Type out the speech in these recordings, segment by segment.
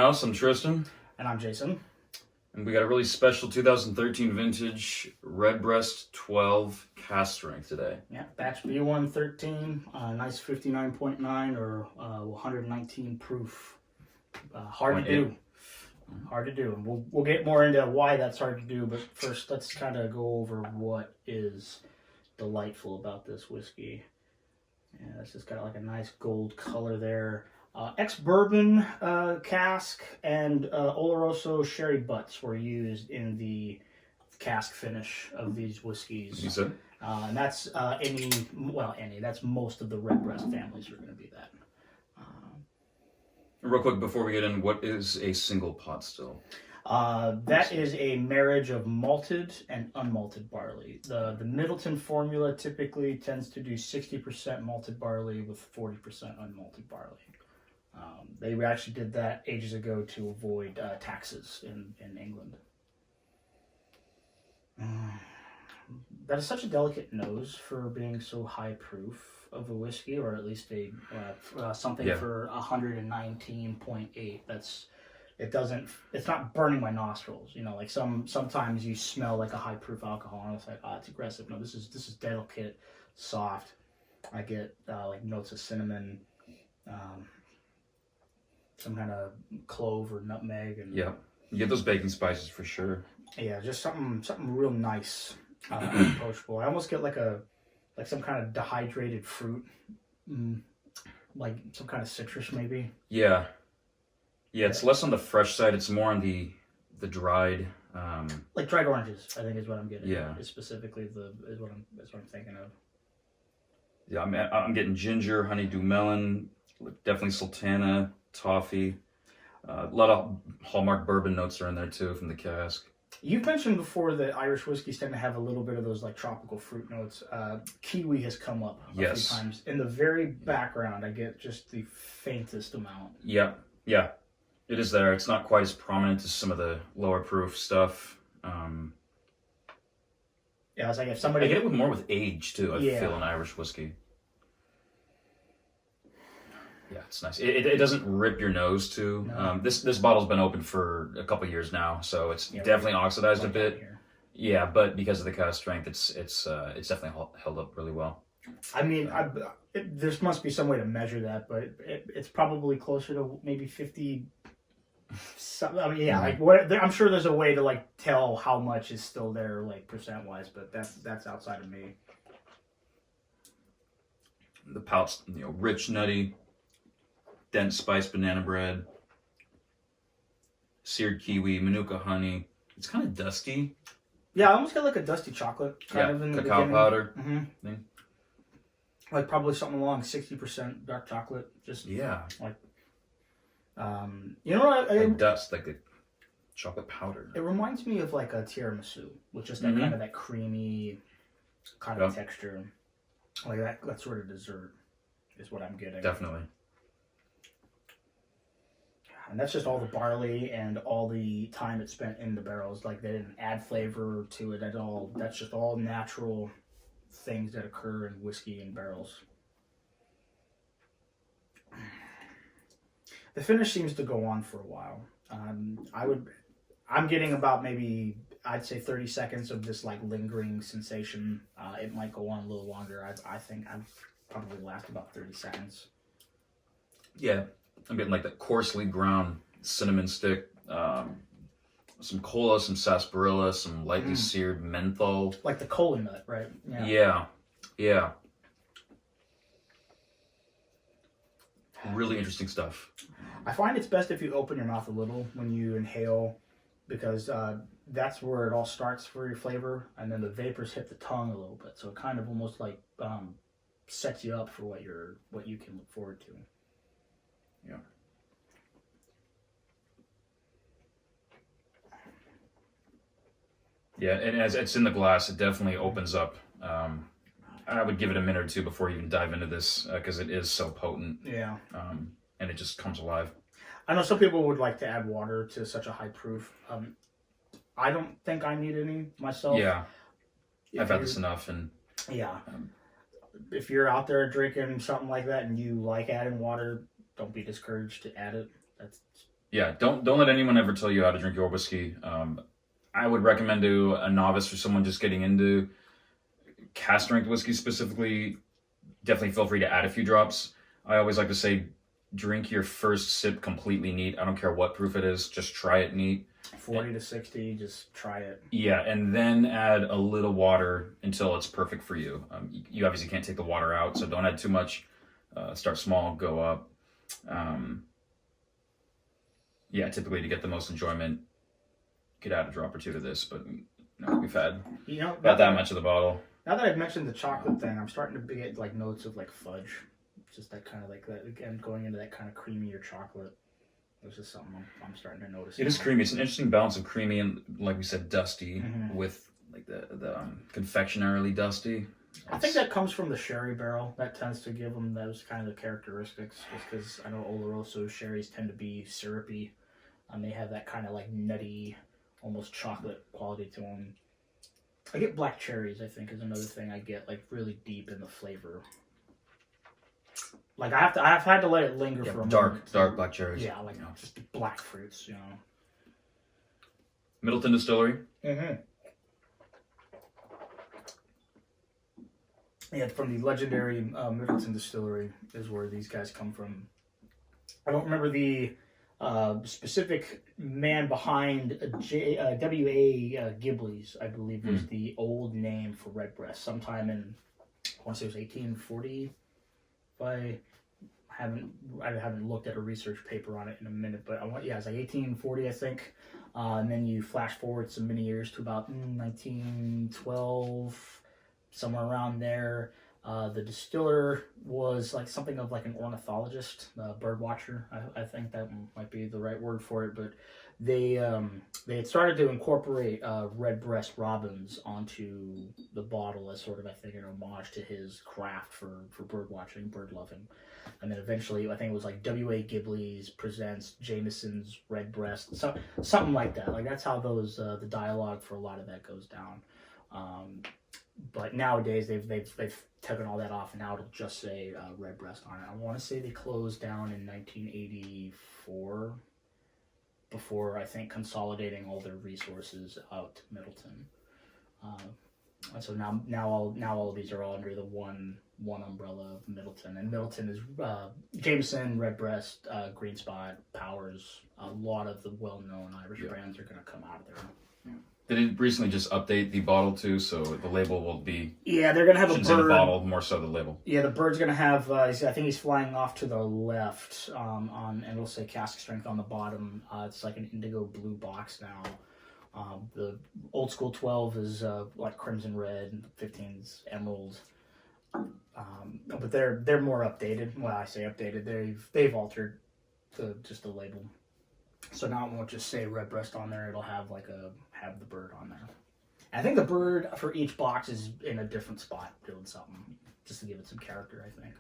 house. I'm Tristan. And I'm Jason. And we got a really special 2013 vintage Redbreast 12 cask strength today. Yeah, batch B113, nice 59.9 or 119 proof. Hard to do. Hard to do. And we'll get more into why that's hard to do, but first let's kind of go over what is delightful about this whiskey. Yeah, it's just got like a nice gold color there. Ex-bourbon cask and Oloroso sherry butts were used in the cask finish of these whiskeys. You said? And that's that's most of the Redbreast families are going to be that. Real quick before we get in, what is a single pot still? That is a marriage of malted and unmalted barley. The Middleton formula typically tends to do 60% malted barley with 40% unmalted barley. They actually did that ages ago to avoid taxes in England. That is such a delicate nose for being so high proof of a whiskey, or at least a something for 119.8. It's not burning my nostrils. You know, like sometimes you smell like a high proof alcohol and it's like, it's aggressive. No, this is delicate, soft. I get like notes of cinnamon. Some kind of clove or nutmeg, and you get those baking spices for sure. Yeah, just something real nice, approachable. I almost get like some kind of dehydrated fruit, like some kind of citrus maybe. Yeah, it's less on the fresh side. It's more on the dried. Like dried oranges, I think is what I'm getting. Yeah, is specifically is what I'm thinking of. Yeah, I'm getting ginger, honeydew melon, definitely sultana. Toffee, a lot of hallmark bourbon notes are in there too from the cask. You've mentioned before that Irish whiskeys tend to have a little bit of those like tropical fruit notes. Kiwi has come up a few times. In the very background, I get just the faintest amount. Yeah, it is there. It's not quite as prominent as some of the lower proof stuff. Yeah, it's like if somebody... I get it more with age too, I feel, in Irish whiskey. Yeah, it's nice. It doesn't rip your nose too. No. This bottle's been open for a couple years now, so it's definitely oxidized a bit. Yeah, but because of the cask strength, it's definitely held up really well. I mean, there must be some way to measure that, but it's probably closer to maybe 50. I mean, I'm sure there's a way to like tell how much is still there, like percent wise, but that's outside of me. The palate's rich, nutty. Dense spiced banana bread, seared kiwi, manuka honey. It's kind of dusty. Yeah, I almost get like a dusty chocolate kind of in the cacao powder thing. Like probably something along 60% dark chocolate. Just like you know what? Like dust, like the chocolate powder. It reminds me of like a tiramisu with just that kind of that creamy kind of texture, like that sort of dessert is what I'm getting. Definitely. And that's just all the barley and all the time it spent in the barrels. Like they didn't add flavor to it at all. That's just all natural things that occur in whiskey in barrels. The finish seems to go on for a while. I'm getting about maybe, I'd say 30 seconds of this like lingering sensation. It might go on a little longer. I think I'd probably last about 30 seconds. Yeah. I'm getting like that coarsely ground cinnamon stick, some cola, some sarsaparilla, some lightly seared menthol. Like the cola nut, right? Yeah. Really interesting stuff. I find it's best if you open your mouth a little when you inhale, because that's where it all starts for your flavor, and then the vapors hit the tongue a little bit, so it kind of almost like sets you up for what you can look forward to. Yeah, and as it's in the glass, it definitely opens up. I would give it a minute or two before you even dive into this, because it is so potent. Yeah. And it just comes alive. I know some people would like to add water to such a high proof. I don't think I need any myself. Yeah. I've had this enough, and if you're out there drinking something like that and you like adding water, don't be discouraged to add it. Yeah, don't let anyone ever tell you how to drink your whiskey. I would recommend to a novice or someone just getting into cask strength whiskey specifically, definitely feel free to add a few drops. I always like to say, drink your first sip completely neat. I don't care what proof it is, just try it neat. 40 to 60, just try it. Yeah, and then add a little water until it's perfect for you. You obviously can't take the water out, so don't add too much. Start small, go up. Yeah, typically to get the most enjoyment, could add a drop or two to this, but we've had about that much of the bottle. Now that I've mentioned the chocolate thing, I'm starting to get like notes of like fudge. Just that kind of like that, again, going into that kind of creamier chocolate. It's just something I'm starting to notice. It is creamy. It's an interesting balance of creamy and, like we said, dusty with like the confectionarily dusty. I think that comes from the sherry barrel. That tends to give them those kind of characteristics. Just because I know Oloroso sherries tend to be syrupy, and they have that kind of like nutty, almost chocolate quality to them. I get black cherries, I think, is another thing I get, like really deep in the flavor. Like I've had to let it linger for a moment. Dark black cherries. Yeah, like just black fruits, Middleton Distillery. Yeah, from the legendary Middleton Distillery is where these guys come from. I don't remember the specific man behind W.A. Ghiblis, I believe, was the old name for Redbreast. Sometime in, I want to say it was 1840. I haven't looked at a research paper on it in a minute, but it's like 1840, I think. And then you flash forward some many years to about 1912, somewhere around there. The distiller was like something of like an ornithologist, bird watcher. I think that might be the right word for it. But they had started to incorporate Redbreast robins onto the bottle as sort of, I think, an homage to his craft for bird watching, bird loving. And then eventually, I think it was like W.A. Ghiblis presents Jameson's Redbreast, something like that. Like that's how those the dialogue for a lot of that goes down. But nowadays they've taken all that off, and now it'll just say Redbreast on it. I want to say they closed down in 1984, before I think consolidating all their resources out to Middleton. And so now all of these are all under the one umbrella of Middleton, and Middleton is Jameson, Redbreast, Green Spot, Powers. A lot of the well-known Irish brands are going to come out of there. Yeah. They did recently just update the bottle too, so the label will be. Yeah, they're gonna have a bird. In the bottle, more so the label. Yeah, the bird's gonna have. I think he's flying off to the left and it'll say cask strength on the bottom. It's like an indigo blue box now. The old school 12 is like crimson red, and 15's emerald. But they're more updated. Well, I say updated. They've altered just the label. So now it won't just say Redbreast on there. It'll have have the bird on there. I think the bird for each box is in a different spot doing something, just to give it some character, I think.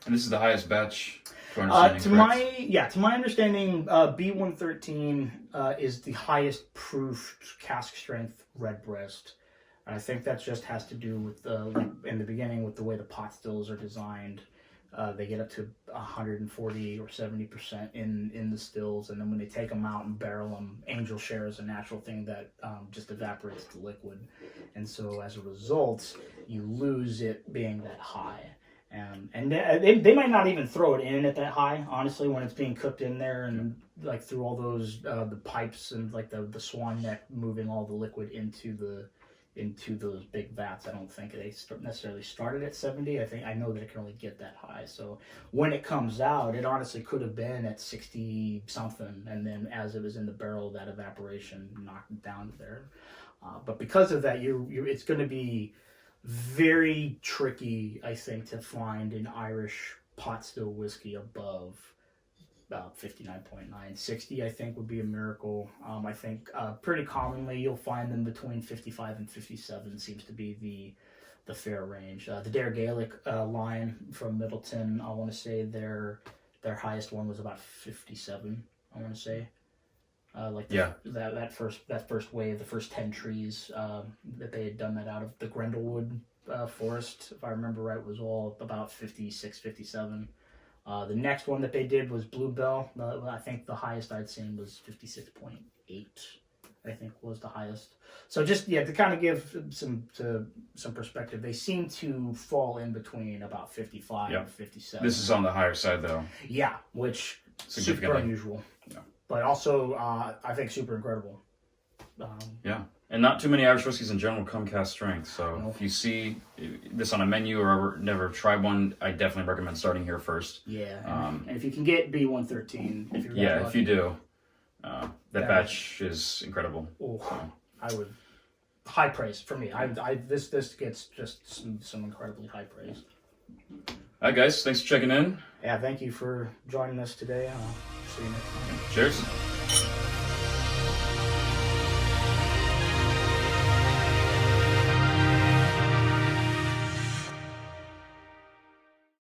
And this is the highest batch. To my understanding, B113 is the highest proof cask strength Redbreast. And I think that just has to do with in the beginning with the way the pot stills are designed. They get up to 140 or 70% in the stills, and then when they take them out and barrel them, angel share is a natural thing that just evaporates the liquid, and so as a result, you lose it being that high. And they might not even throw it in at that high, honestly, when it's being cooked in there and like through all those the pipes and like the swan neck moving all the liquid into those big vats. I don't think they necessarily started at 70. I know that it can only get that high. So when it comes out, it honestly could have been at 60 something, and then as it was in the barrel, that evaporation knocked it down to there. But because of that, it's going to be very tricky, I think, to find an Irish pot still whiskey above about 59.9. 60, I think, would be a miracle. I think pretty commonly you'll find them between 55 and 57 seems to be the fair range. The Dare Gaelic line from Middleton, I want to say their highest one was about 57, I want to say. That first wave, the first 10 trees that they had done that out of the Grendelwood forest, if I remember right, was all about 56, 57. The next one that they did was Bluebell. I think the highest I'd seen was 56.8. I think was the highest. So just to kind of give some perspective, they seem to fall in between about 55 and 57. This is on the higher side though. Yeah, which super unusual. Yeah. But also, I think super incredible. Yeah. And not too many Irish whiskeys in general come cask strength. So if you see this on a menu or never tried one, I definitely recommend starting here first. Yeah. And if you can get B113, if you're if you do, that batch is incredible. Oh, I would high praise for me. This gets just some incredibly high praise. All right, guys. Thanks for checking in. Yeah, thank you for joining us today. See you next time. Cheers.